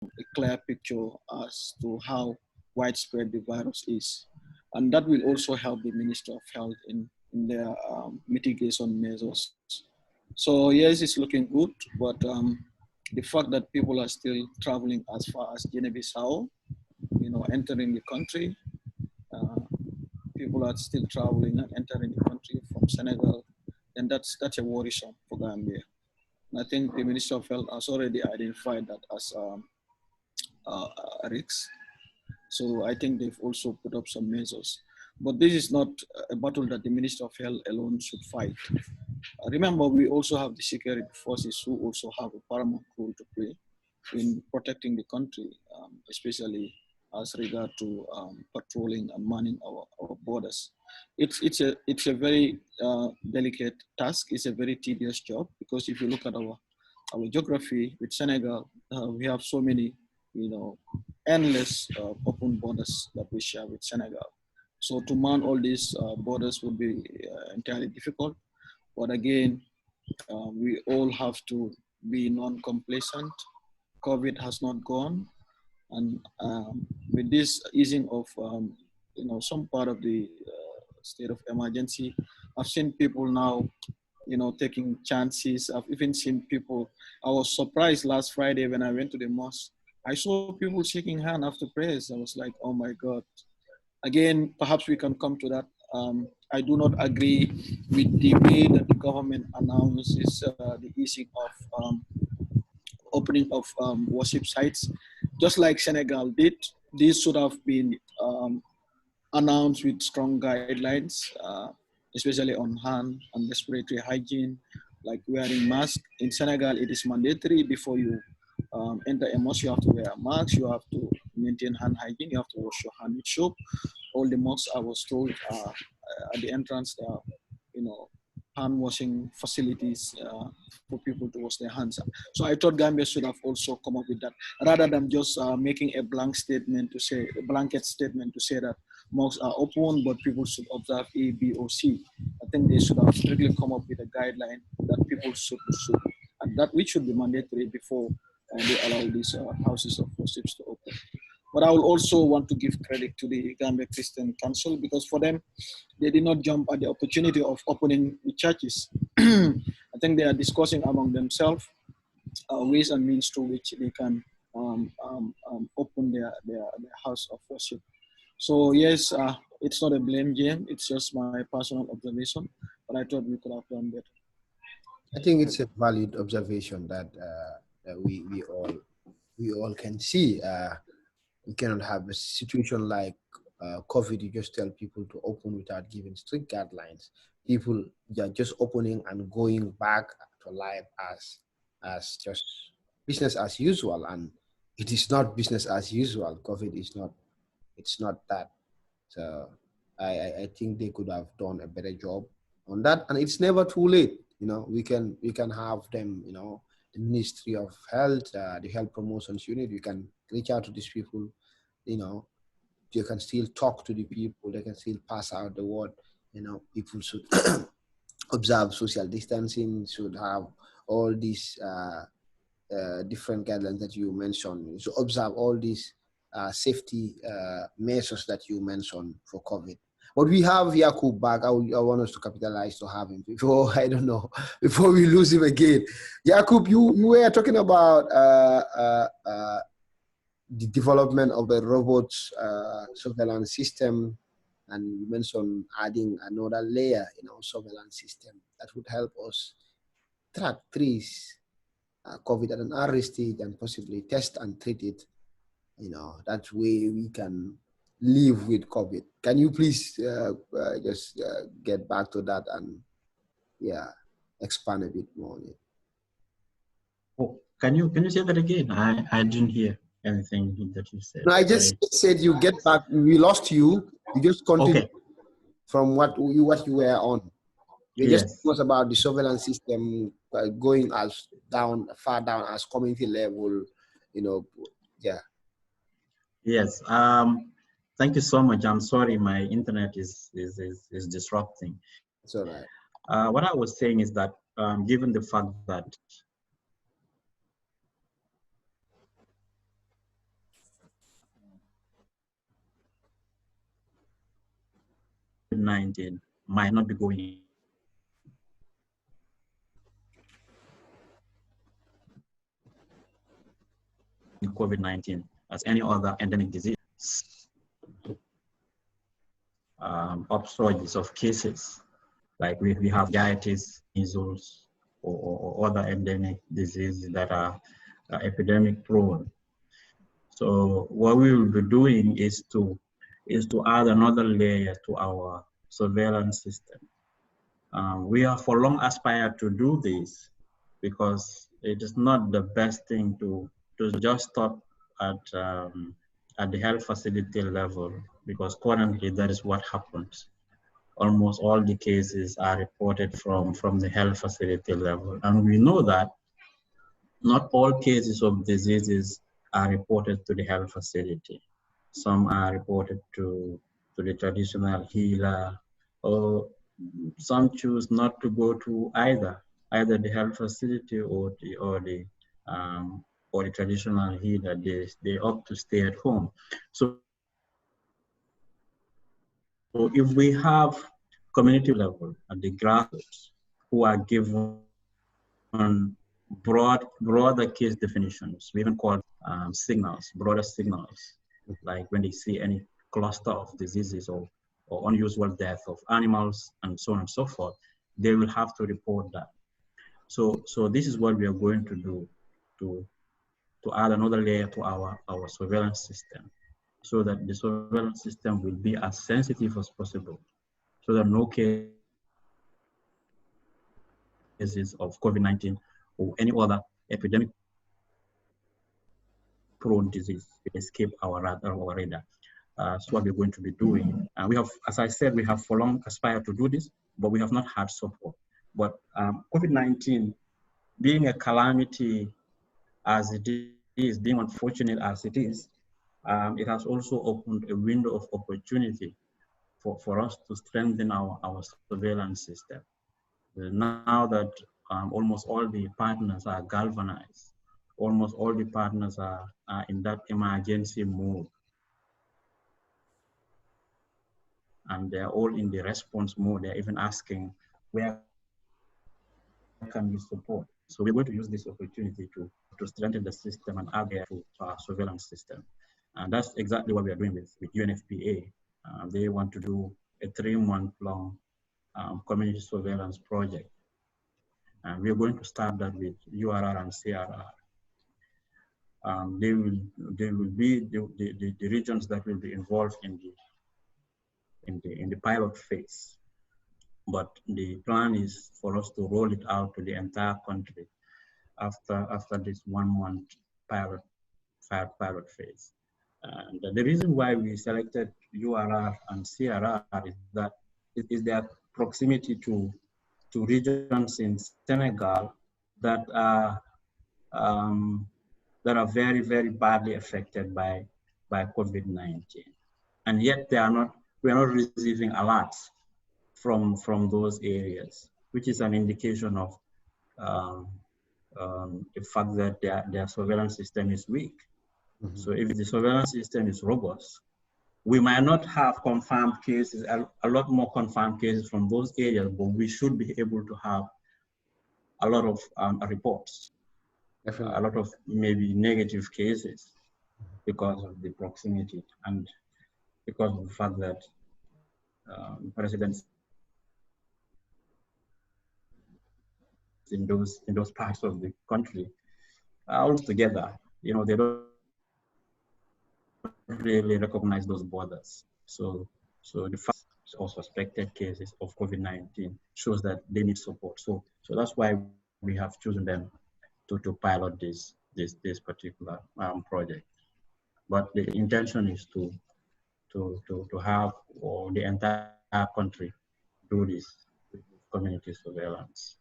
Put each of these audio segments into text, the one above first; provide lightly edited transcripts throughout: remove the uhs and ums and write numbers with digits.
a clear picture as to how widespread the virus is. And that will also help the Minister of Health in their mitigation measures. So yes, it's looking good, but the fact that people are still traveling as far as Guinea-Bissau, entering the country, uh, people are still traveling and entering the country from Senegal, and that's a worrisome for Gambia. And I think the Minister of Health has already identified that as a risk. So I think they've also put up some measures. But this is not a battle that the Minister of Health alone should fight. Remember, we also have the security forces who also have a paramount role to play in protecting the country, especially as regard to patrolling and manning our borders. It's a very delicate task. It's a very tedious job because if you look at our geography with Senegal, we have so many, endless open borders that we share with Senegal. So to man all these borders would be entirely difficult. But again, we all have to be non-complacent. COVID has not gone. And with this easing of, some part of the state of emergency, I've seen people now, taking chances. I've even seen people, I was surprised last Friday when I went to the mosque. I saw people shaking hands after prayers. I was like, oh my God. Again, perhaps we can come to that. I do not agree with the way that the government announces the easing of opening of worship sites. Just like Senegal did, these should have been announced with strong guidelines, especially on hand and respiratory hygiene, like wearing masks. In Senegal, it is mandatory before you enter a mosque. You have to wear a mask. You have to maintain hand hygiene. You have to wash your hand with soap. All the mosques, I was told, at the entrance, there are, hand washing facilities for people to wash their hands. So I thought Gambia should have also come up with that, rather than just making a blanket statement to say that mosques are open, but people should observe A, B, or C. I think they should have strictly come up with a guideline that people should and that which should be mandatory before they allow these houses of worship to open. But I will also want to give credit to the Gambia Christian Council because for them, they did not jump at the opportunity of opening the churches. I think they are discussing among themselves ways and means to which they can open their house of worship. So yes, it's not a blame game. It's just my personal observation, but I thought we could have done better. I think it's a valid observation that, that we all can see. We cannot have a situation like COVID. You just tell people to open without giving strict guidelines. People are just opening and going back to life as just business as usual, and it is not business as usual. COVID is not. It's not that. So I think they could have done a better job on that, and it's never too late. We can have them. The Ministry of Health, the Health Promotions Unit. We can reach out to these people. You can still talk to the people. They can still pass out the word. People should observe social distancing. Should have all these different guidelines that you mentioned. So observe all these safety measures that you mentioned for COVID. But we have Yakub back. I want us to capitalize to have him before, I don't know, before we lose him again. Yakub, you were talking about the development of the robots surveillance system, and you mentioned adding another layer in our surveillance system that would help us track, trace COVID at an early stage and possibly test and treat it. That way we can live with COVID. Can you please just get back to that and expand a bit more on it? Oh, can you say that again? I didn't hear anything that you said. No, I just said you get back. We lost you. You just continue from what you were on. You just was about the surveillance system going as far down as community level. Yes. Thank you so much. I'm sorry, my internet is disrupting. It's all right. What I was saying is that given the fact that COVID-19 might not be going COVID-19 as any other endemic disease. Upsurges of cases, like we have meningitis, measles, or other endemic diseases that are epidemic prone. So what we will be doing is to add another layer to our surveillance system. We have for long aspired to do this because it is not the best thing to just stop at the health facility level, because currently that is what happens. Almost all the cases are reported from the health facility level, and we know that not all cases of diseases are reported to the health facility. Some are reported to the traditional healer, or some choose not to go to either the health facility or the traditional healer. They opt to stay at home. So if we have community level at the grassroots who are given broader case definitions, we even call signals, broader signals, like when they see any cluster of diseases or unusual death of animals and so on and so forth, they will have to report that. So this is what we are going to do to add another layer to our surveillance system, so that the surveillance system will be as sensitive as possible, so that no cases of COVID-19 or any other epidemic prone disease escape our radar. So what we're going to be doing. We have, as I said, we have for long aspired to do this, but we have not had support. But COVID-19, being a calamity as it is, being unfortunate as it is, it has also opened a window of opportunity for us to strengthen our surveillance system. Now that almost all the partners are galvanized, almost all the partners are in that emergency mode, and they're all in the response mode. They're even asking, where can we support? So we're going to use this opportunity to strengthen the system and add there to our surveillance system. And that's exactly what we are doing with UNFPA. They want to do a 3-month-long community surveillance project. And we're going to start that with URR and CRR. They will be the regions that will be involved in the pilot phase. But the plan is for us to roll it out to the entire country after this 1-month pilot phase. And the reason why we selected URR and CRR is that it is their proximity to regions in Senegal that are very, very badly affected by COVID-19, and yet we are not receiving alerts from those areas, which is an indication of the fact that their surveillance system is weak. Mm-hmm. So if the surveillance system is robust, we might not have confirmed cases, a lot more confirmed cases from those areas, but we should be able to have a lot of reports. Definitely. A lot of maybe negative cases because of the proximity and because of the fact that presidents in those parts of the country are all together. You know, they don't really recognize those borders. So the fact or suspected cases of COVID-19 shows that they need support. So that's why we have chosen them to pilot this particular project. But the intention is to have the entire country do this community surveillance,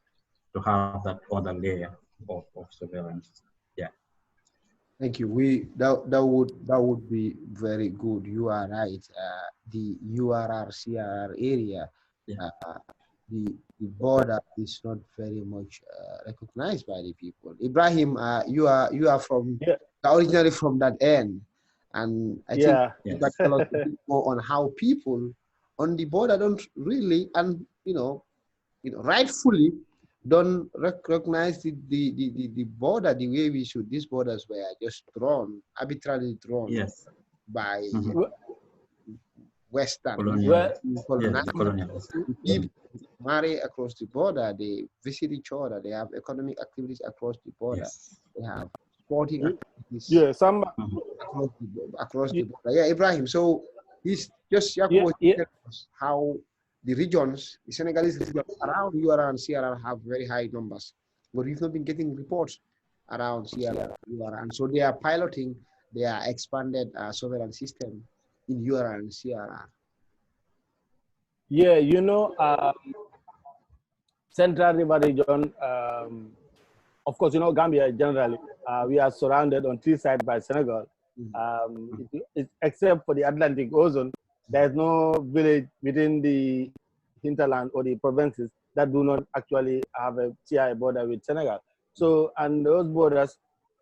to have that other layer of surveillance. Yeah. Thank you. That would be very good. You are right. The URR CRR area, yeah. The border is not very much recognized by the people. Ibrahim, you are from originally from that end, and I think you can tell us a bit more on how people on the border don't really, and rightfully don't recognize the border the way we should. These borders were just drawn, arbitrarily drawn Yes. by Mm-hmm. Western Colonial. Yes, the colonizers. colonials. People marry across the border, they visit each other, they have economic activities across the border, Yes. they have sporting activities Yeah, Samba. across the border. Yeah, Ibrahim. So he's just Yeah, Yankuba yeah. telling us how the regions, the Senegalese regions around URR and CRR have very high numbers, but we've not been getting reports around CRR, URR, and so they are piloting their expanded surveillance system in URR and CRR. Yeah, Central River region, of course, Gambia generally, we are surrounded on three sides by Senegal. Except for the Atlantic Ocean, there is no village within the hinterland or the provinces that do not actually have a TI border with Senegal. So, and those borders,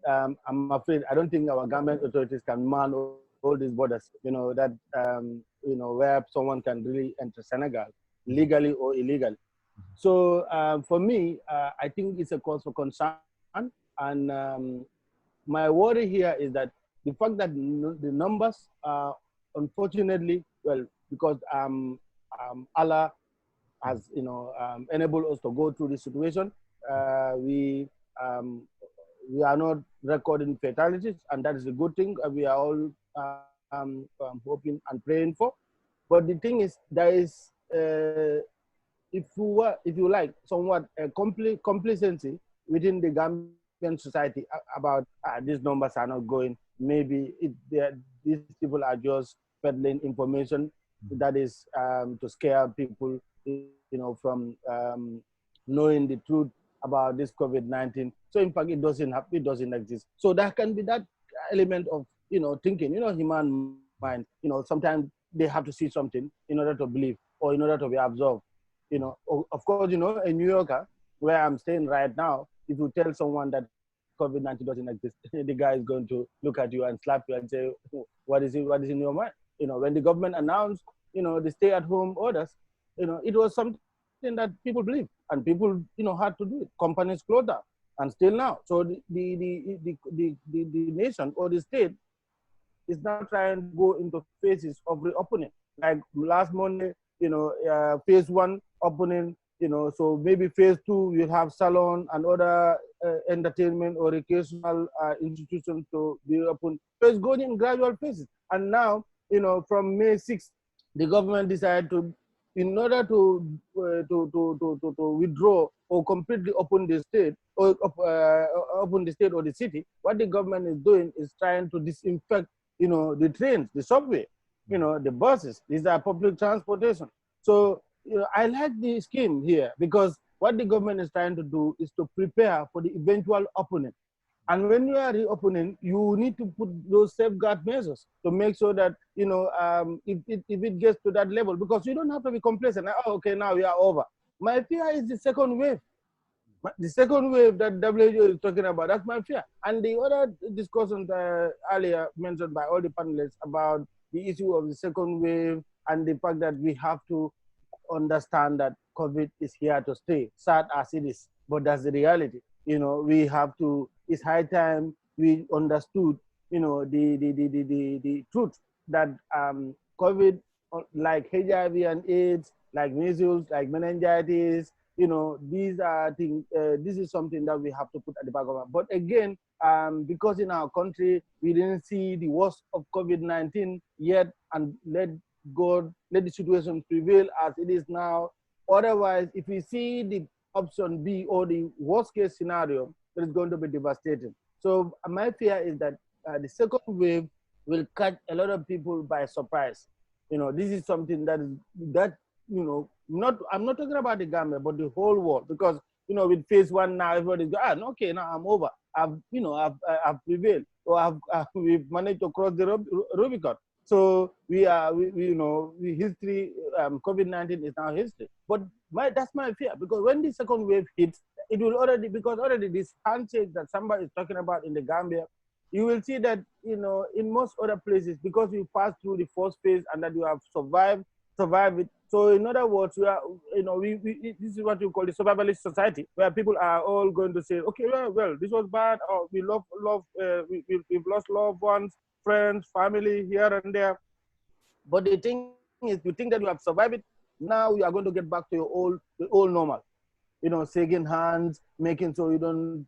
I'm afraid, I don't think our government authorities can man all these borders, where someone can really enter Senegal legally or illegally. So for me, I think it's a cause for concern. And my worry here is that the fact that the numbers, unfortunately, well, because Allah has, enabled us to go through this situation, we are not recording fatalities, and that is a good thing. We are all hoping and praying for. But the thing is, there is, if you like, somewhat complacency within the Gambian society about these numbers are not going. Maybe these people are just peddling information that is to scare people, from knowing the truth about this COVID-19. So in fact, it doesn't exist. So there can be that element of thinking, human mind. Sometimes they have to see something in order to believe or in order to be absorbed. Of course, a New Yorker, where I'm staying right now, if you tell someone that COVID-19 doesn't exist, the guy is going to look at you and slap you and say, what is in your mind? When the government announced, the stay-at-home orders, it was something that people believed, and people, had to do it. Companies closed down, and still now. So the nation or the state is now trying to go into phases of reopening. Like last Monday, phase one opening, so maybe phase two, you'll have salon and other entertainment or recreational institutions to be open. So it's going in gradual phases. And now, from May 6th, the government decided to, in order to withdraw or completely open the state or open the state or the city, what the government is doing is trying to disinfect, the trains, the subway, the buses. These are public transportation. So, I like the scheme here because what the government is trying to do is to prepare for the eventual opening. And when you are reopening, you need to put those safeguard measures to make sure that, if it gets to that level, because you don't have to be complacent. Oh, okay, now we are over. My fear is the second wave. The second wave that WHO is talking about, that's my fear. And the other discussions earlier mentioned by all the panelists about the issue of the second wave and the fact that we have to understand that COVID is here to stay, sad as it is, but that's the reality. We have to, it's high time we understood, the truth that COVID, like HIV and AIDS, like measles, like meningitis, these are things, this is something that we have to put at the back of our mind. But again, because in our country, we didn't see the worst of COVID-19 yet, and let the situation prevail as it is now. Otherwise, if we see the option B or the worst case scenario, it is going to be devastating. So my fear is that the second wave will catch a lot of people by surprise. This is something I'm not talking about the Gambia, but the whole world, because, with phase one now, everybody's going, okay, now I'm over. I've prevailed, or we've managed to cross the Rubicon. So history, COVID-19 is now history. But that's my fear, because when the second wave hits, it will already, because already this handshake that Samba is talking about in the Gambia, you will see that, in most other places, because you passed through the first phase and that you have survived survive it. So in other words, we are, this is what you call the survivalist society, where people are all going to say, okay, well, this was bad. Oh, we've lost loved ones, friends, family here and there. But the thing is, you think that you have survived it. Now you are going to get back to the old normal. Shaking hands, making sure you don't,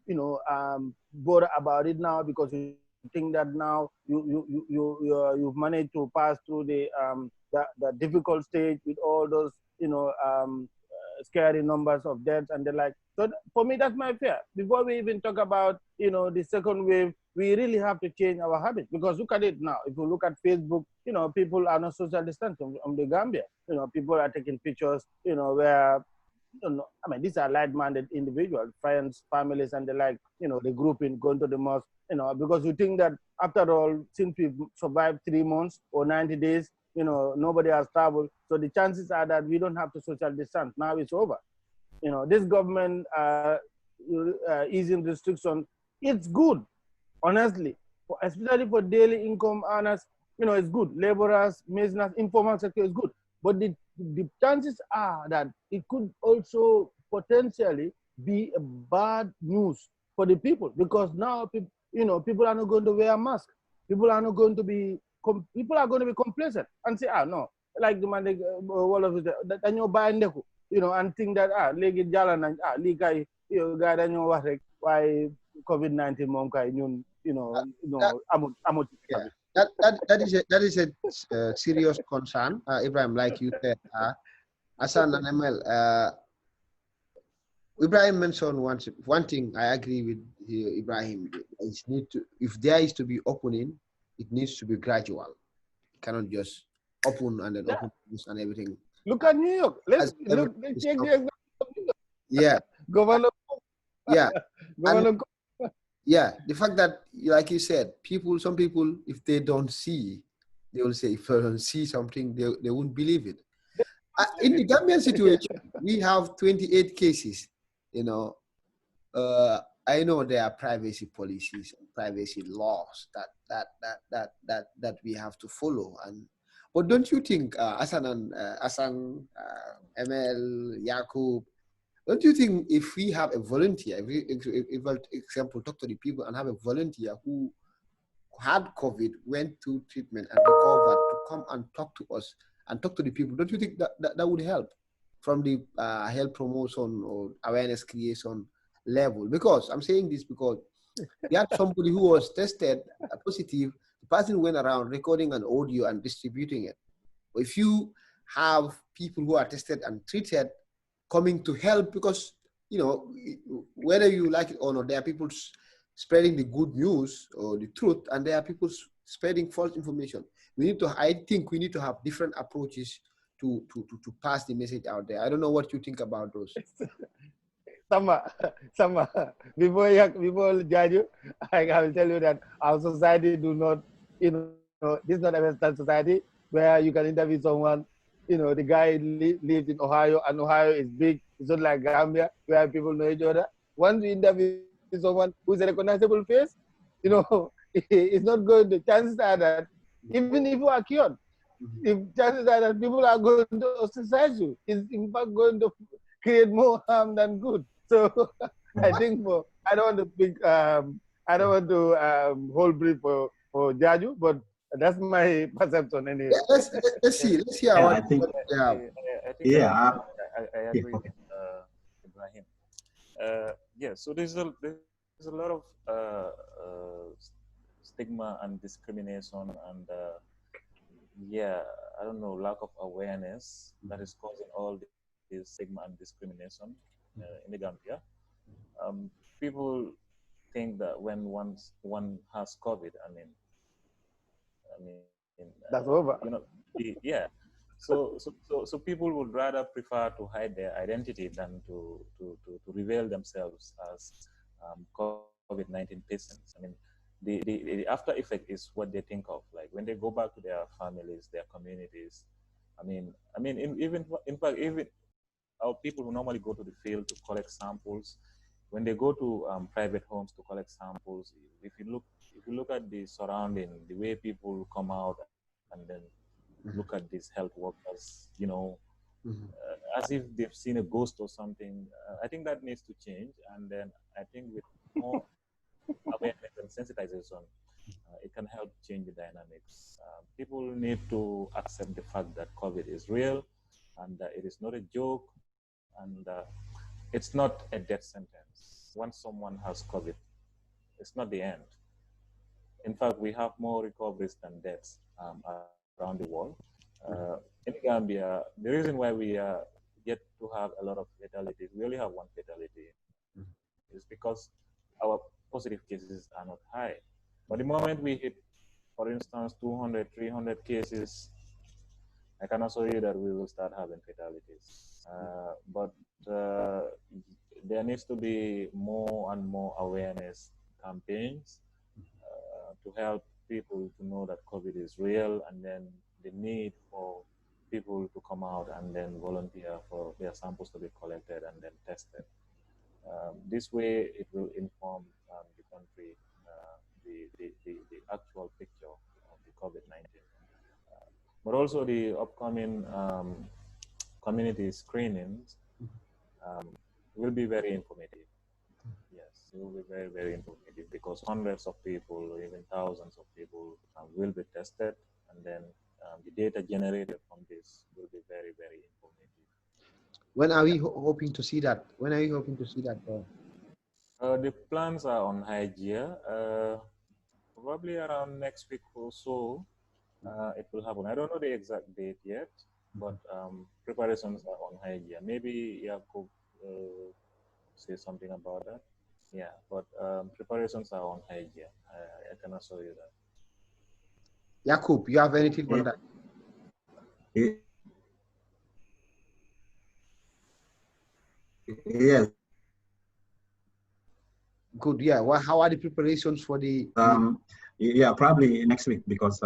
bother about it now because you think that now you've managed to pass through the difficult stage with all those, scary numbers of deaths and the like. So for me, that's my fear. Before we even talk about, the second wave, we really have to change our habits because look at it now. If you look at Facebook, people are not social distancing on the Gambia. People are taking pictures, where I mean, these are like-minded individuals, friends, families, and the like, the group in going to the mosque, because you think that after all, since we've survived 3 months or 90 days, nobody has traveled. So the chances are that we don't have to social distance. Now it's over. This government easing restriction, it's good, honestly, especially for daily income earners. It's good. Laborers, maintenance, informal sector is good. But the chances are that it could also potentially be a bad news for the people because now people are not going to wear masks. People are not going to be people are going to be complacent and say, no, like the man, all of it, that you buy and think that legi jala na liga guy dañoo wax rek why COVID-19 moom kay ñun amut Yeah, that is a serious concern, Ibrahim. Like you said, Hassan and Emel. Ibrahim mentioned one thing. I agree with Ibrahim. It's need to, if there is to be opening, it needs to be gradual. It cannot just open and then Yeah. open and everything. Look at New York. Let's take the example of New York. Yeah, Governor. yeah, Governor. yeah. The fact that, like you said, some people, if they don't see, they will say, if they don't see something, they won't believe it. In the Gambian situation, we have 28 cases. I know there are privacy policies and privacy laws that we have to follow. But don't you think, Hassan and ML, Yakub, don't you think if we have a volunteer, if example, talk to the people and have a volunteer who had COVID, went to treatment and recovered to come and talk to us and talk to the people, don't you think that would help from the health promotion or awareness creation level? Because I'm saying this because we had somebody who was tested positive. The person went around recording an audio and distributing it. If you have people who are tested and treated coming to help, because whether you like it or not, there are people spreading the good news or the truth, and there are people spreading false information. I think we need to have different approaches to pass the message out there. I don't know what you think about those. Samba, before Jarju, I will tell you that our society do not, this is not a Western society where you can interview someone. The guy lives in Ohio, and Ohio is big. It's not like Gambia where people know each other. Once you interview someone who's a recognizable face, it's not going to. Chances are that even if you are cured, if chances are that people are going to ostracize you, it's in fact going to create more harm than good. So I think I don't want to pick, I don't want to hold brief for Jarju, but that's my perception anyway. Yeah, let's see Yeah, what I think, I yeah, agree with Ibrahim. Yeah, so there's a lot of stigma and discrimination and yeah, I don't know, lack of awareness that is causing all this stigma and discrimination in the Gambia. People think that when one has COVID, That's over. yeah. So people would rather prefer to hide their identity than to reveal themselves as COVID-19 patients. The after effect is what they think of. Like when they go back to their families, their communities. In fact, even our people who normally go to the field to collect samples, when they go to private homes to collect samples, if you look at the surrounding, the way people come out and then look at these health workers, you know, Mhm. as if they've seen a ghost or something. I think that needs to change. And then I think with more awareness and sensitization, it can help change the dynamics. People need to accept the fact that COVID is real and it is not a joke, and it's not a death sentence. Once someone has COVID, it's not the end. In fact, we have more recoveries than deaths around the world. In Gambia, the reason why we get to have a lot of fatalities, we only have one fatality, is because our positive cases are not high. But the moment we hit, for instance, 200, 300 cases, I can assure you that we will start having fatalities. But there needs to be more and more awareness campaigns to help people to know that COVID is real, and then the need for people to come out and then volunteer for their samples to be collected and then tested. This way, it will inform the country the actual picture of the COVID-19. But also the upcoming community screenings will be very informative. Yes, it will be very, very informative because hundreds of people, or even thousands of people will be tested, and then the data generated from this will be very, very informative. When are we hoping to see that? When are you hoping to see that? The plans are on high gear. Probably around next week or so, it will happen. I don't know the exact date yet, but preparations are on high gear. Maybe Yakub say something about that. Yeah, but preparations are on high gear. I can assure you that. Yakub, you have anything on that? Yes. Good. Yeah. Well, how are the preparations for the? Yeah, probably next week, because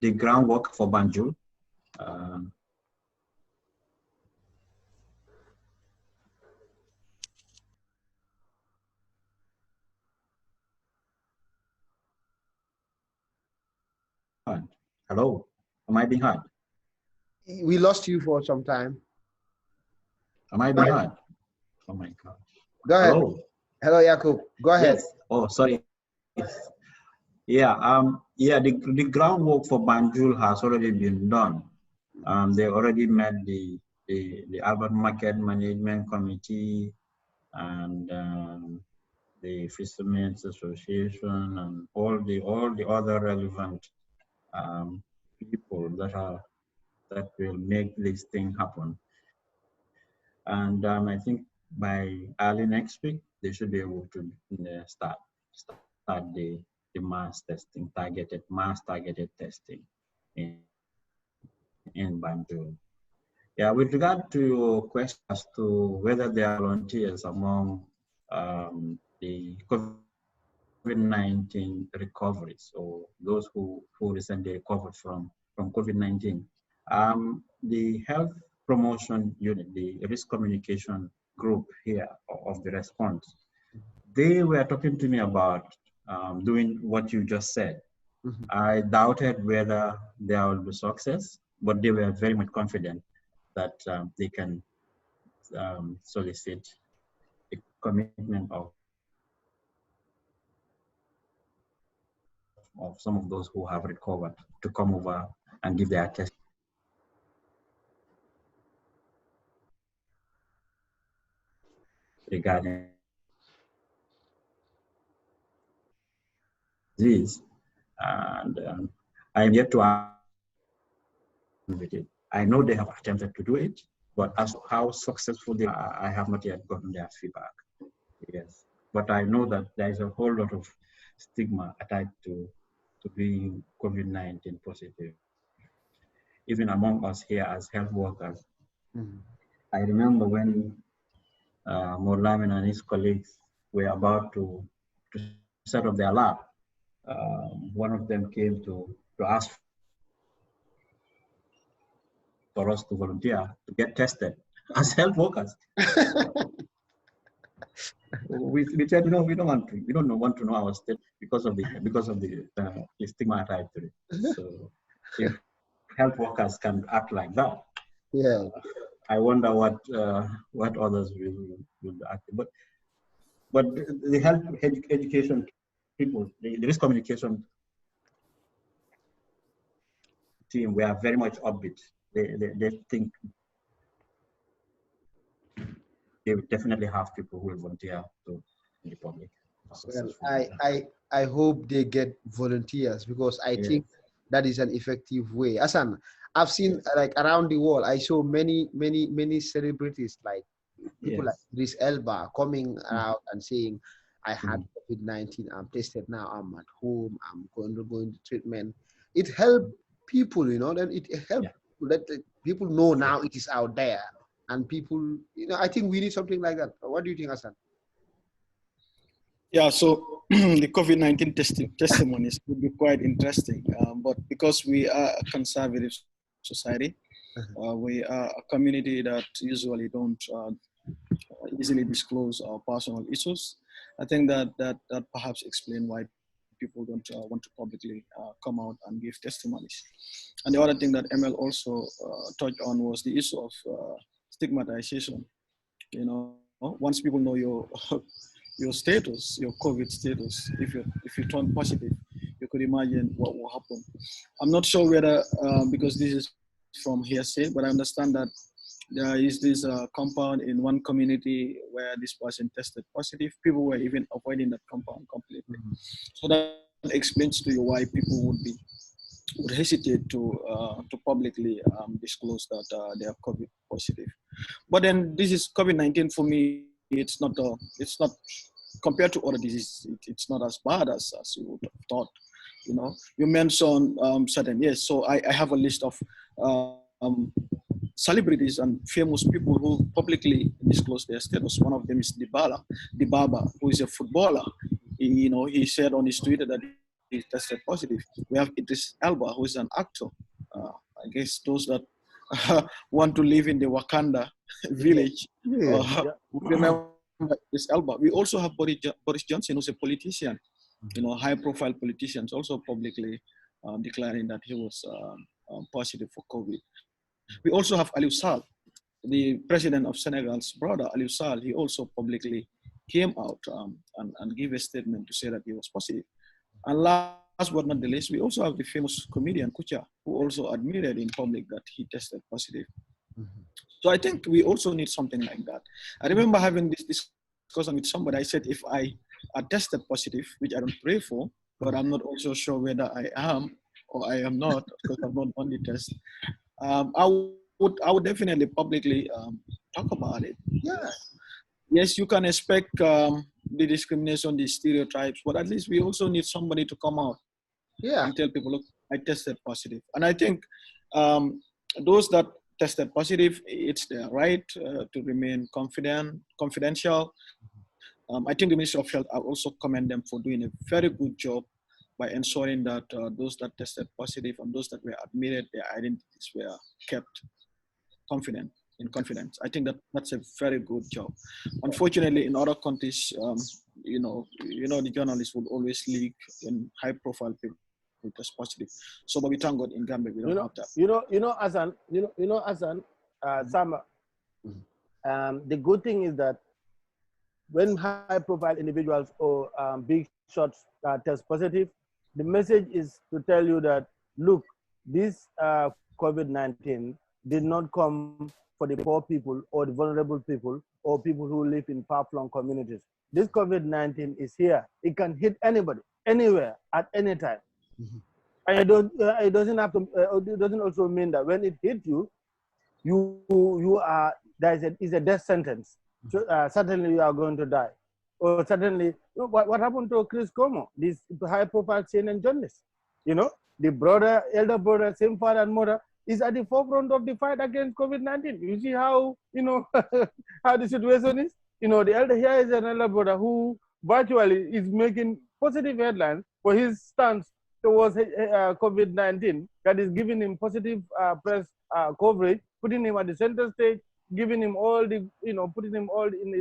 the groundwork for Banjul. Hello, am I being heard? We lost you for some time. Am I being heard? Oh my God. Go ahead. Hello. Hello, Yakub. Go ahead. Yes. Oh, sorry. Yeah. Yeah. The groundwork for Banjul has already been done. They already met the urban market management committee and the Fishermen's Association and all the other relevant people that will make this thing happen. And I think by early next week they should be able to start the mass testing, mass targeted testing in Banjul. Yeah, with regard to your question as to whether there are volunteers among the COVID-19 recoveries, or those who recently recovered from COVID-19, the health promotion unit, the risk communication group here of the response, they were talking to me about doing what you just said. Mm-hmm. I doubted whether there will be success, but they were very much confident that they can solicit the commitment of some of those who have recovered to come over and give their test regarding disease. And I am yet to with it. I know they have attempted to do it, but as to how successful they are, I have not yet gotten their feedback. Yes, but I know that there is a whole lot of stigma attached to being COVID-19 positive, even among us here as health workers. Mm-hmm. I remember when Molamin and his colleagues were about to set up their lab. One of them came to ask for us to volunteer to get tested as health workers. We said, you know, we don't want to know our state because of the stigma attached to it. So if health workers can act like that, Yeah. I wonder what others will act. But the health education people, the risk communication team, we are very much upbeat. They think they will definitely have people who will volunteer to the public. Well, I hope they get volunteers, because I think that is an effective way. Hassan, I've seen like around the world, I saw many celebrities, like people like this Elba coming out and saying, I had COVID-19, I'm tested now, I'm at home, I'm going to treatment. It helped people, you know, then it helped let people know now it is out there. And people, you know, I think we need something like that. What do you think, Hassan? Yeah, so the COVID-19 testimonies would be quite interesting, but because we are a conservative society, we are a community that usually don't easily disclose our personal issues. I think that perhaps explain why people don't want to publicly come out and give testimonies. And the other thing that ML also touched on was the issue of stigmatization. You know, once people know your your status, your COVID status, if you turn positive, you could imagine what will happen. I'm not sure whether because this is from hearsay, but I understand that there is this compound in one community where this person tested positive. People were even avoiding that compound completely. So that explains to you why people would hesitate to publicly disclose that they are COVID positive. But then this is COVID-19 for me. It's not compared to other diseases. It's not as bad as you would have thought. You know, you mentioned certain, yes. So I have a list of celebrities and famous people who publicly disclose their status. One of them is Dibaba, who is a footballer. He said on his Twitter that he tested positive. We have Idris Elba, who is an actor. I guess those that want to live in the Wakanda village remember Idris Elba. We also have Boris Johnson, who's a politician, high-profile politicians, also publicly declaring that he was positive for COVID. We also have Aliou Sall, the president of Senegal's brother, Aliou Sall. He also publicly came out and gave a statement to say that he was positive. And last but not the least, we also have the famous comedian Kucha, who also admitted in public that he tested positive. So I think we also need something like that. I remember having this discussion with somebody. I said, if I are tested positive, which I don't pray for, but I'm not also sure whether I am or I am not, because I've not done the test. I would definitely publicly talk about it. Yeah. Yes, you can expect the discrimination, the stereotypes, but at least we also need somebody to come out and tell people, look, I tested positive. And I think those that tested positive, it's their right to remain confidential. I think the Ministry of Health, I also commend them for doing a very good job by ensuring that those that tested positive and those that were admitted, their identities were kept in confidence. I think that's a very good job. Unfortunately, in other countries, the journalists would always leak in high-profile people who test positive. So, but we thank God in Gambia we don't have that. Hassan, Samba. The good thing is that when high-profile individuals or big shots test positive, the message is to tell you that, look, this COVID-19 did not come for the poor people or the vulnerable people or people who live in far-flung communities. This COVID-19 is here. It can hit anybody, anywhere, at any time. And it doesn't also mean that when it hits you, you are, is a death sentence. So, certainly you are going to die. Or certainly, what happened to Chris Como, this high-profile CNN journalist? The elder brother, same father and mother, is at the forefront of the fight against COVID-19. You see how, how the situation is? The elder here is an elder brother who virtually is making positive headlines for his stance towards COVID-19, that is giving him positive press coverage, putting him at the center stage, giving him all the, putting him all in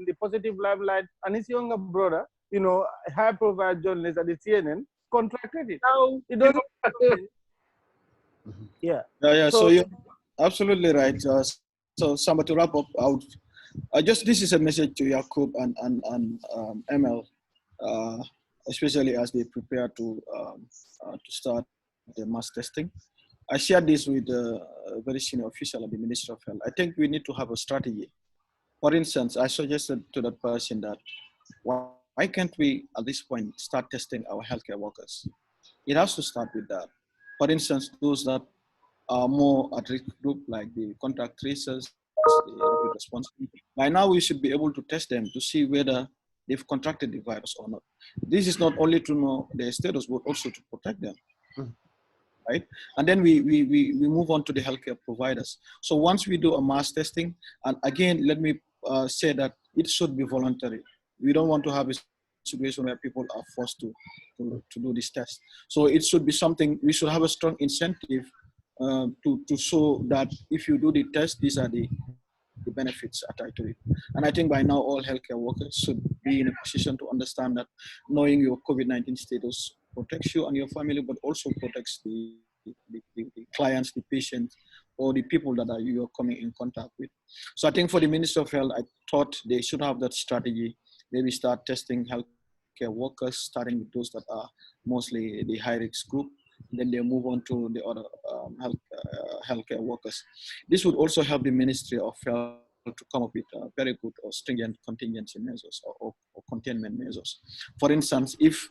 the positive limelight, and his younger brother, high-profile journalist at the CNN, contracted it. Now, it doesn't yeah. Yeah. So So, you're absolutely right. So Samba, to wrap up, this is a message to Yakub and ML, uh, especially as they prepare to start the mass testing. I shared this with a very senior official at the Ministry of Health. I think we need to have a strategy. For instance, I suggested to that person that why can't we, at this point, start testing our healthcare workers? It has to start with that. For instance, those that are more at risk group, like the contact tracers, the rapid response people. By now, we should be able to test them to see whether they've contracted the virus or not. This is not only to know their status, but also to protect them. Right? And then we move on to the healthcare providers. So once we do a mass testing, and again, let me say that it should be voluntary. We don't want to have a situation where people are forced to do this test. So it should be something, we should have a strong incentive to show that if you do the test, these are the benefits attached to it. And I think by now all healthcare workers should be in a position to understand that knowing your COVID-19 status protects you and your family, but also protects the clients, the patients, or the people that you are coming in contact with. So I think for the Minister of Health, I thought they should have that strategy. Maybe start testing healthcare workers, starting with those that are mostly the high risk group. Then they move on to the other healthcare workers. This would also help the Ministry of Health to come up with very good or stringent contingency measures or containment measures. For instance, if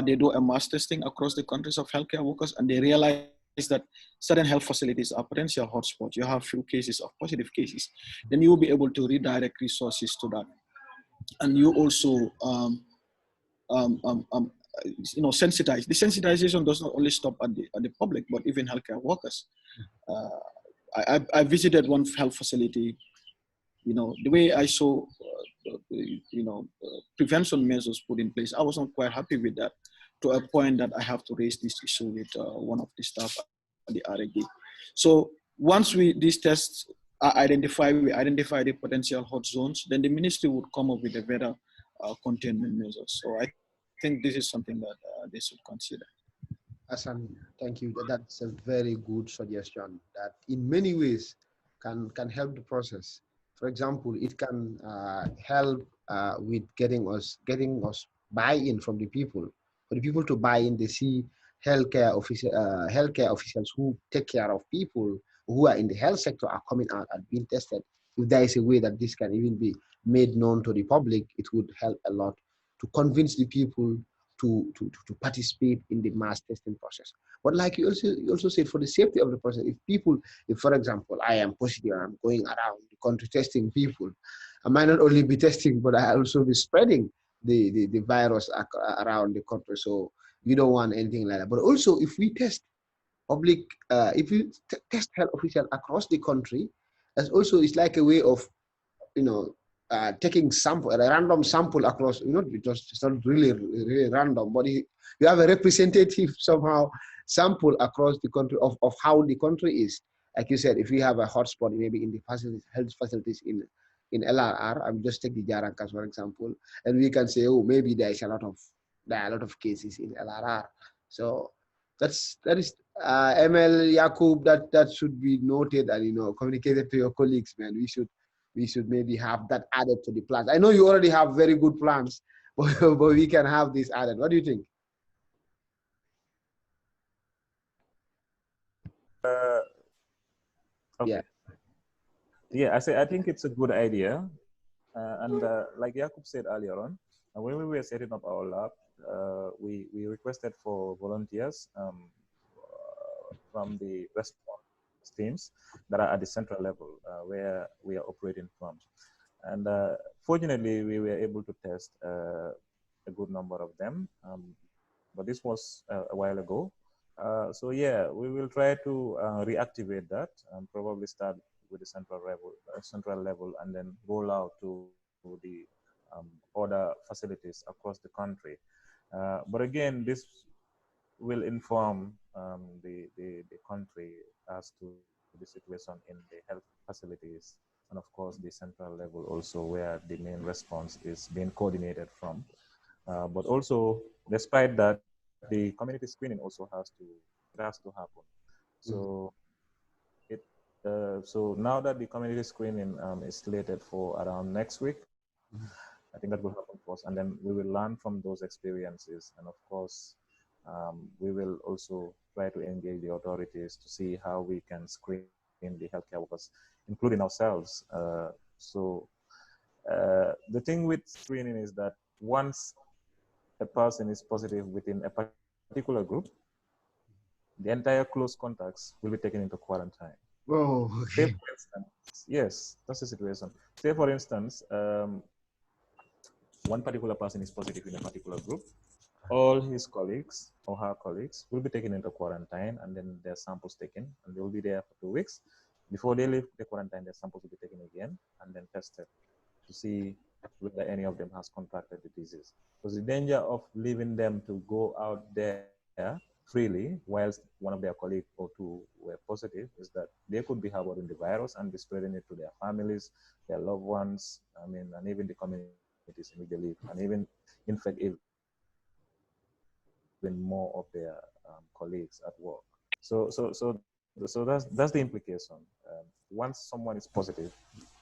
they do a mass testing across the countries of healthcare workers and they realize that certain health facilities are potential hotspots, you have few cases of positive cases, then you will be able to redirect resources to that. And you also sensitize. The sensitization does not only stop at the public, but even healthcare workers. I visited one health facility. The way I saw, prevention measures put in place, I was not quite happy with that, to a point that I have to raise this issue with one of the staff at the R&D. So once these tests are we identify the potential hot zones, then the ministry would come up with a better containment measures. So I think this is something that they should consider. Hassan, thank you. That's a very good suggestion that in many ways can help the process. For example, it can help with getting us buy-in from the people. For the people to buy in, they see healthcare officials who take care of people who are in the health sector are coming out and being tested. If there is a way that this can even be made known to the public, it would help a lot to convince the people to participate in the mass testing process. But like you also said, for the safety of the process, if for example, I am positive, I'm going around the country testing people, I might not only be testing, but I also be spreading the virus around the country. So we don't want anything like that. But also, if we test public, if we test health officials across the country, that's also, it's like a way of, you know, taking a random sample across, because it's not really random, but you have a representative somehow sample across the country of how the country is. Like you said, if we have a hotspot, maybe in the health facilities in LRR, I will just take the Jarankas for example, and we can say, oh, maybe there are a lot of cases in LRR. So that is ML Yakub, that should be noted and communicated to your colleagues, man. We should maybe have that added to the plans. I know you already have very good plans, but we can have this added. What do you think? Okay. Yeah. Yeah, I think it's a good idea. And like Jakub said earlier on, when we were setting up our lab, we requested for volunteers from the response teams that are at the central level where we are operating from. And fortunately, we were able to test a good number of them. But this was a while ago. So yeah, we will try to reactivate that and probably start with the central level, and then roll out to the other facilities across the country. But again, this will inform the country as to the situation in the health facilities and of course the central level also, where the main response is being coordinated from. But also, despite that, the community screening also has to happen. So so now that the community screening is slated for around next week, I think that will happen first, and then we will learn from those experiences, and of course, we will also try to engage the authorities to see how we can screen the healthcare workers, including ourselves. The thing with screening is that once a person is positive within a particular group, the entire close contacts will be taken into quarantine. Oh, Say okay. for instance, yes, that's the situation. Say for instance, one particular person is positive in a particular group, all his colleagues or her colleagues will be taken into quarantine, and then their samples taken, and they will be there for 2 weeks. Before they leave the quarantine, their samples will be taken again and then tested to see whether any of them has contracted the disease. Because the danger of leaving them to go out there freely whilst one of their colleagues or two were positive is that they could be harboring the virus and be spreading it to their families, their loved ones, and even the communities in which they live, and even infect even more of their colleagues at work. So that's the implication. Once someone is positive,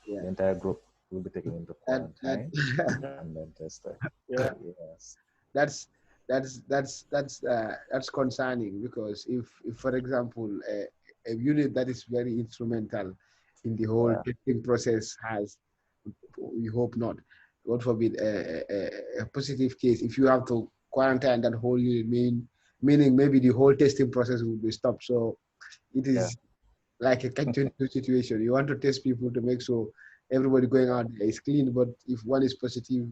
the entire group will be taken into quarantine That and then tested. Yeah. Yes. that's that's concerning, because if for example a unit that is very instrumental in the whole Yeah. testing process has, we hope not, God forbid, a positive case, if you have to quarantine that whole unit, meaning maybe the whole testing process will be stopped. So it Yeah. is like a catch-22 situation. You want to test people to make sure everybody going out there is clean, but if one is positive,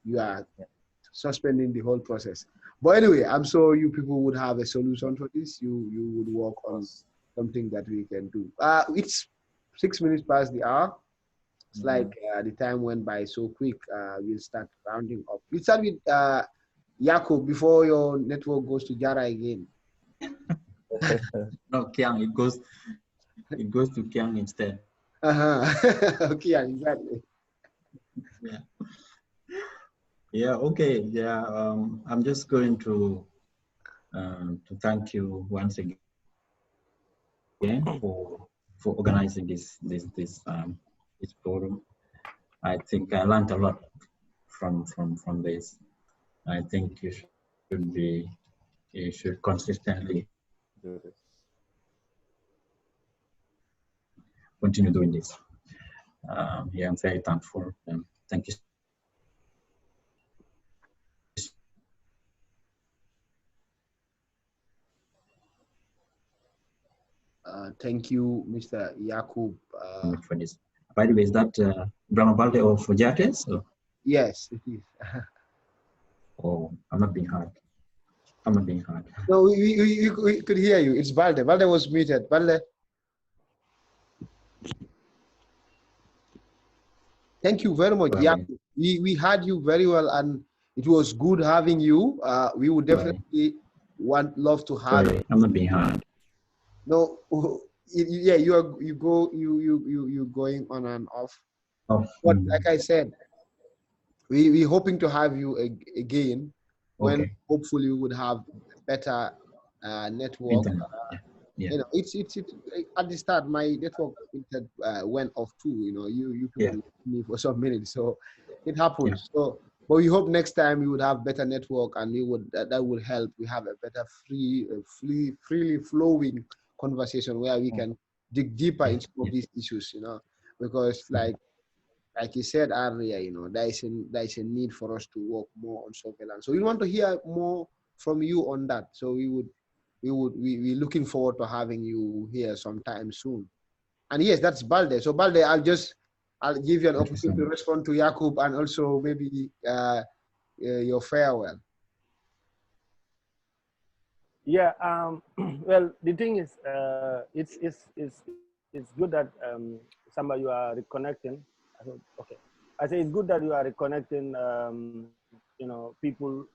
you are Yeah. suspending the whole process. But anyway, I'm sure you people would have a solution for this. You would work Of on course. something that we can do. It's 6 minutes past the hour. It's like the time went by so quick. We'll start rounding up. We'll start with Yakub before your network goes to Jara again. No, Kiang, it goes to Kiang instead. Okay, yeah, exactly. Yeah. Yeah. Okay. Yeah. I'm just going to thank you once again for organizing this forum. I think I learned a lot from this. I think you should consistently Do this. continue doing this. Yeah, I'm very thankful. Thank you so Thank you, Mr. Yakub. much for this. By the way, is that Brahma Baldeh or Fujate? So, Yes, it is. oh, I'm not being hard. I'm not being hard. No, we could hear you. It's Baldeh. Baldeh was muted. Baldeh. Thank you very much. Yeah, we had you very well, and it was good having you. We would definitely love to have Sorry, I'm not being hard. No, yeah, you going on and off. Oh, But like I said, we hoping to have you again when okay. hopefully we would have better network. Internet. Yeah. You know, it's at the start my network went off too. You know, you people Yeah. me for some minutes, so it happens. Yeah. So, but we hope next time we would have better network, and we would that would help. We have a better freely flowing conversation where we can dig deeper into some of these issues. You know, because like you said earlier, you know, there is a need for us to work more on surveillance. So we want to hear more from you on that. So we're looking forward to having you here sometime soon. And yes, that's Baldeh. So Baldeh, I'll give you an opportunity to respond to Yakub and also maybe your farewell. Yeah. Well, the thing is, it's good that Samba, you are reconnecting. I said, okay. I say it's good that you are reconnecting. People,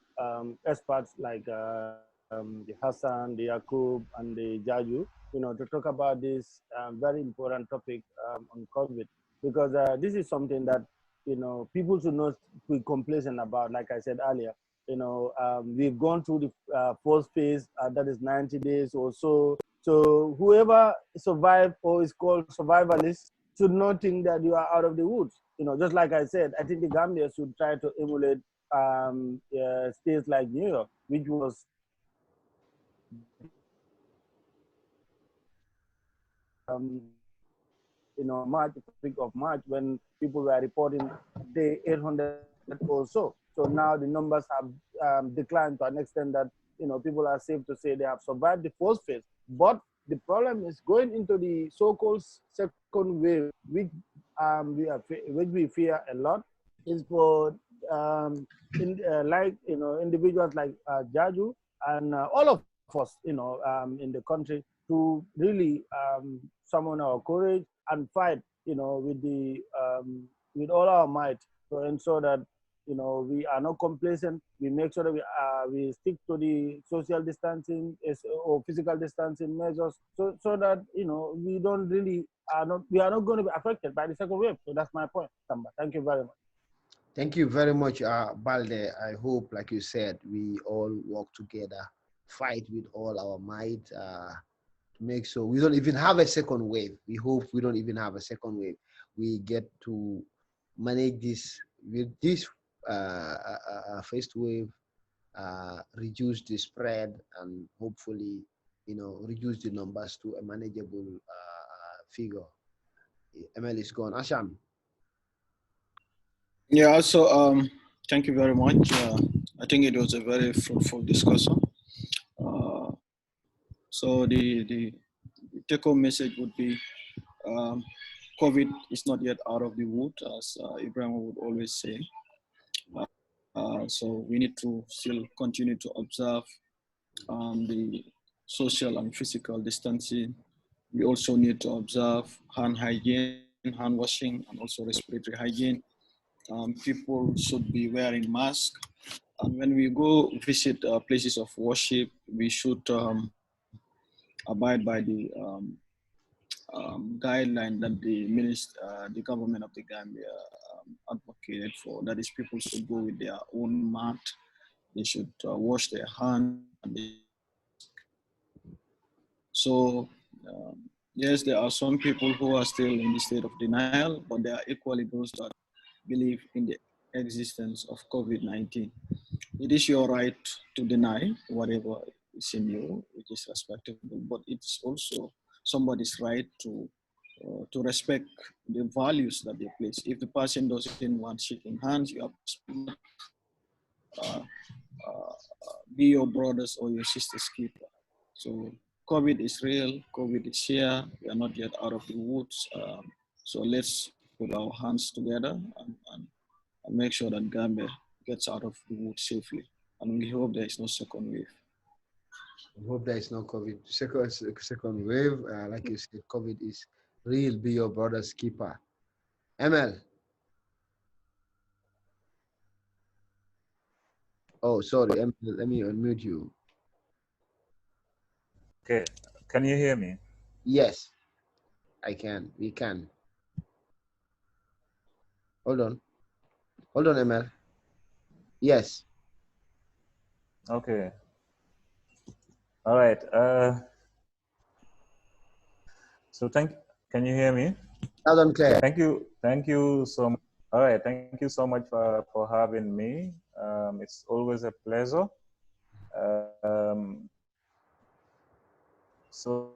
experts like the Hassan, the Yakub, and the Jarju. To talk about this very important topic on COVID. because this is something that, you know, people should not be complacent about. Like I said earlier, you know, we've gone through the first phase, that is 90 days or so. So whoever survived or is called survivalist should not think that you are out of the woods. You know, just like I said, I think the Gambia should try to emulate states like New York, which was you know, March, week of March, when people were reporting day 800 or so. So now the numbers have declined to an extent that, you know, people are safe to say they have survived the first phase. But the problem is going into the so-called second wave, which which we fear a lot, is for like, you know, individuals like Jarju and all of us, you know, in the country, to really summon our courage and fight, you know, with all our might to ensure that, you know, we are not complacent. We make sure that we stick to the social distancing or physical distancing measures, so that, you know, we don't really we are not going to be affected by the second wave. So that's my point, Samba. Thank you very much. Thank you very much, Baldeh. I hope, like you said, we all work together, fight with all our might to make sure we don't even have a second wave. We hope we don't even have a second wave. We get to manage this with this first wave, reduce the spread, and hopefully, you know, reduce the numbers to a manageable figure. ML is gone. Asham. Yeah, so thank you very much. I think it was a very fruitful discussion. So the take-home message would be COVID is not yet out of the wood, as Ebrima would always say. So we need to still continue to observe the social and physical distancing. We also need to observe hand hygiene, hand washing, and also respiratory hygiene. People should be wearing masks. And when we go visit places of worship, we should abide by the guideline that the government of the Gambia advocated for. That is, people should go with their own mat. They should wash their hands. So yes, there are some people who are still in the state of denial, but there are equally those that believe in the existence of COVID-19. It is your right to deny whatever is in you, which is respectable, but it's also somebody's right to respect the values that they place. If the person doesn't want shaking hands, you have to be your brother's or your sister's keeper. So COVID is real, COVID is here, we are not yet out of the woods. So let's put our hands together and make sure that Gambia gets out of the woods safely. And we hope there is no second wave. I hope there is no COVID second wave. Like you said, COVID is real. Be your brother's keeper. ML. Oh, sorry. ML, let me unmute you. Okay, can you hear me? Yes, I can. We can. Hold on. Hold on, ML. Yes. Okay. All right. So can you hear me? Loud and clear. Thank you so much. All right, thank you so much for having me. It's always a pleasure. So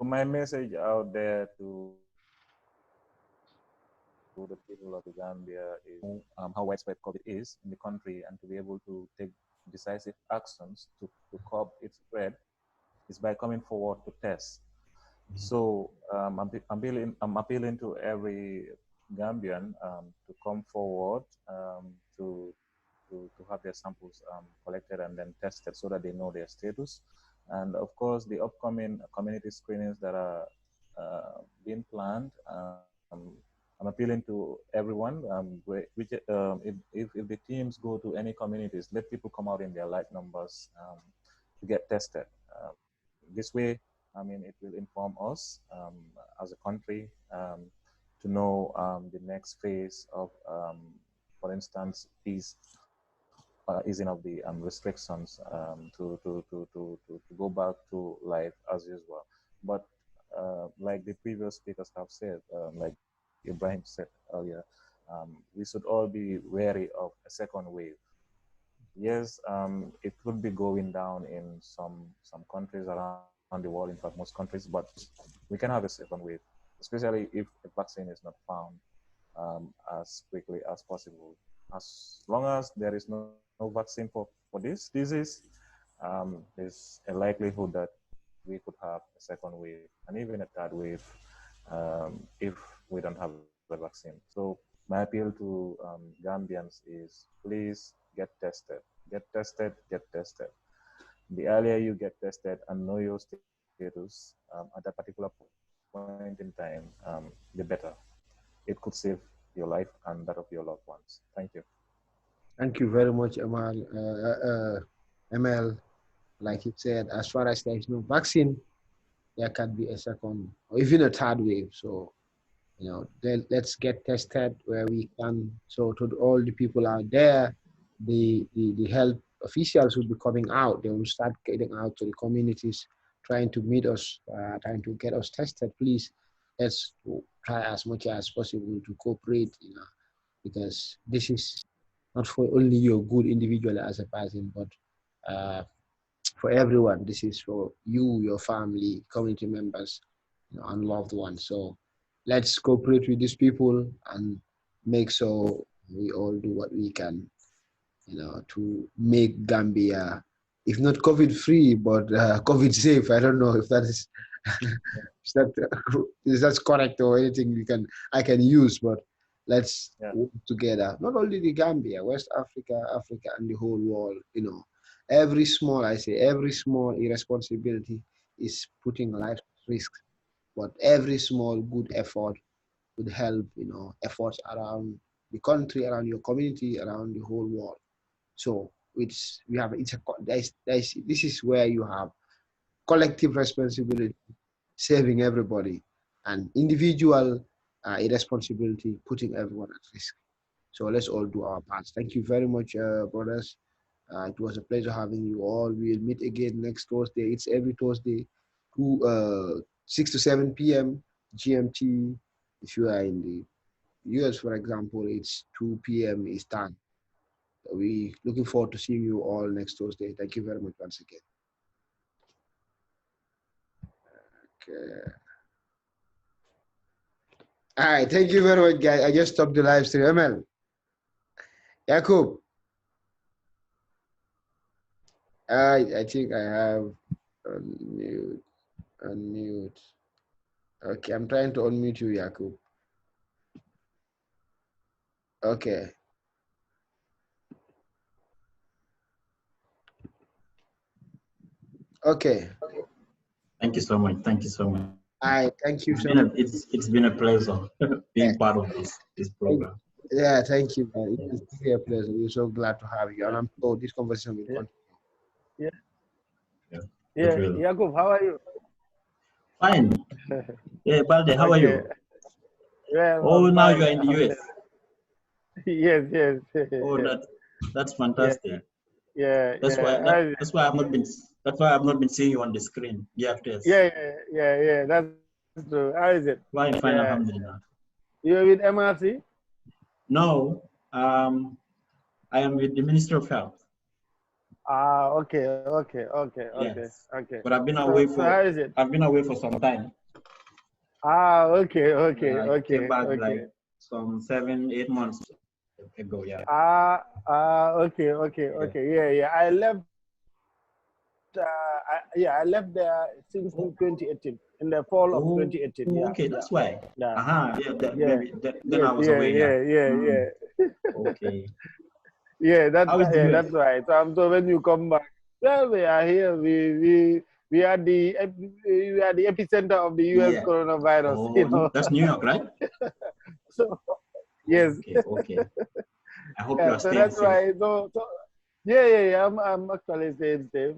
my message out there to the people of the Gambia is how widespread COVID is in the country, and to be able to take decisive actions to curb its spread is by coming forward to test. So I'm appealing to every Gambian to come forward to have their samples collected and then tested so that they know their status. And of course, the upcoming community screenings that are being planned, I'm appealing to everyone. If the teams go to any communities, let people come out in their large numbers to get tested. This way, I mean, it will inform us as a country to know the next phase of, for instance, easing of the restrictions to go back to life as usual. But like the previous speakers have said, like Ibrahim said earlier, we should all be wary of a second wave. Yes, it could be going down in some countries around the world, in fact most countries, but we can have a second wave, especially if a vaccine is not found as quickly as possible. As long as there is no vaccine for this disease, there's a likelihood that we could have a second wave and even a third wave if we don't have a vaccine. So my appeal to Gambians is please get tested. Get tested, get tested. The earlier you get tested and know your status at that particular point in time, the better. It could save your life and that of your loved ones. Thank you. Thank you very much, ML. Like you said, as far as there is no vaccine, there can be a second or even a third wave. So, let's get tested where we can. So to all the people out there, the health officials will be coming out. They will start getting out to the communities, trying to meet us, trying to get us tested. Please, let's try as much as possible to cooperate, because this is not for only your good individually as a person, but uh, for everyone. This is for you, your family, community members, and loved ones. So let's cooperate with these people and make sure we all do what we can, to make Gambia, if not COVID free, but COVID safe. I don't know if that is is that is that correct or anything I can use, but let's work together. Not only the Gambia, West Africa, Africa, and the whole world. Every small irresponsibility is putting life at risk. But every small good effort would help. Efforts around the country, around your community, around the whole world. So this is where you have collective responsibility, saving everybody, and individual irresponsibility, putting everyone at risk. So let's all do our parts. Thank you very much, brothers. It was a pleasure having you all. We'll meet again next Thursday. It's every Thursday, 6 to 7 p.m. GMT. If you are in the US, for example, it's 2 p.m. Eastern. We looking forward to seeing you all next Thursday. Thank you very much once again. Okay. All right. Thank you very much, guys. I just stopped the live stream. ML. Yakub. I think I have unmute. Okay, I'm trying to unmute you, Yakub. Okay. Okay. Thank you so much. Thank you so much. Thank you so much. It's been a pleasure being part of this program. Yeah, thank you, man. It's really a pleasure. We're so glad to have you. And I'm told this conversation will continue. Yeah. Yakub, how are you? Fine. Yeah, Baldeh, how are you? Well, now you are in the US. Yes. Oh, that's fantastic. Yeah. That's why I've not been seeing you on the screen. Yeah. That's true. How is it? Fine, alhamdulillah. You're with MRC? No, I am with the Ministry of Health. Okay. Yes. Okay. But I've been away I've been away for some time. Okay. I came back like some 7-8 months ago. Yeah. Okay. Yeah. I left. I left there since 2018, in the fall of 2018. Yeah. Okay, that's why. Yeah. Then I was away. Yeah. Okay. Yeah, that's right. So when you come back, well, we are here. We are the epicenter of the US coronavirus. That's New York, right? So yes. Okay. I hope you are so staying that's safe. why. Yeah. I'm actually staying safe.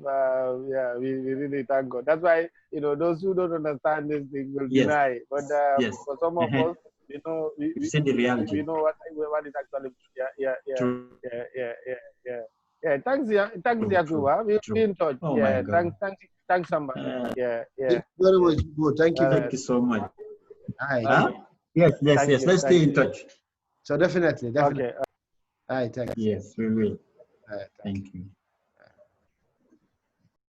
Yeah, we really thank God. That's why, those who don't understand this thing will Yes. deny. But Yes. for some of us, You see the reality. we know what is actually. True. Yeah. Thanks, Yankuba. We'll be in touch. Oh Yeah. my God. Thanks, Samba. Yeah. Thank you very much, Bo. Thank you. Thank you so much. Hi. Huh? Yes. Thank you. Let's stay in touch. So definitely. Okay. Hi, thanks. Yes, we will. Hi, thank you. Thank you.